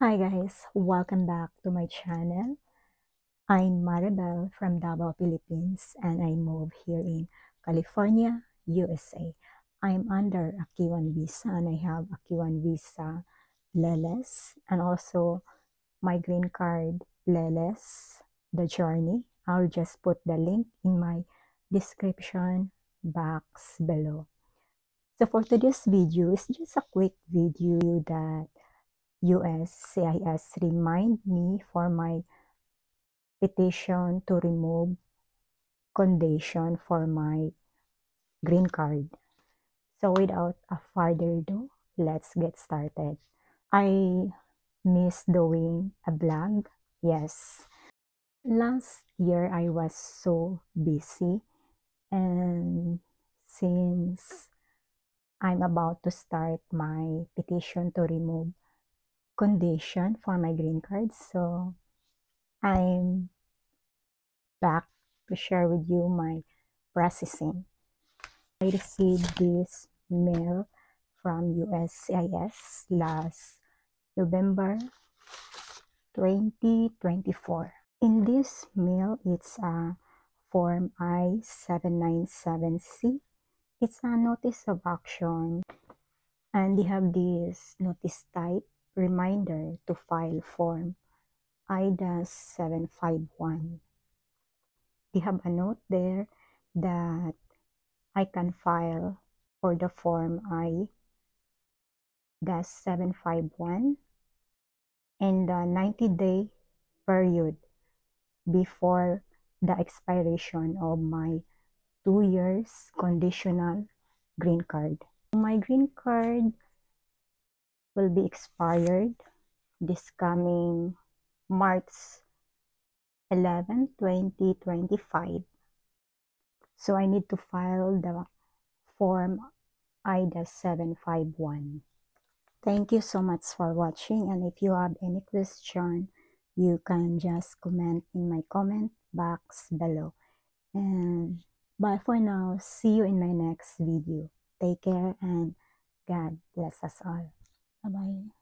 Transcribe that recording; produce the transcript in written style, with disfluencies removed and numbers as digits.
Hi guys, welcome back to my channel. I'm Maribel from Davao, Philippines, and I moved here in California, USA. I'm under a Q1 visa and I have a Q1 visa LELES and also my green card LELES, the journey. I'll just put the link in my description box below. So for today's video, it's just a quick video that USCIS remind me for my petition to remove condition for my green card. So without a further ado, let's get started. I miss doing a vlog. Yes. Last year I was so busy, and since I'm about to start my petition to remove condition for my green card, so I'm back to share with you my processing. I received this mail from USCIS last November 2024. In this mail, it's a Form I-797C. It's a notice of action, and they have this notice type reminder to file Form I-751. They have a note there that I can file for the Form I-751 in the 90-day period before the expiration of my 2 years conditional green card. My green card will be expired this coming March 11, 2025. So I need to file the Form I-751. Thank you so much for watching, and if you have any question, you can just comment in my comment box below. And bye for now. See you in my next video. Take care and God bless us all. Bye-bye.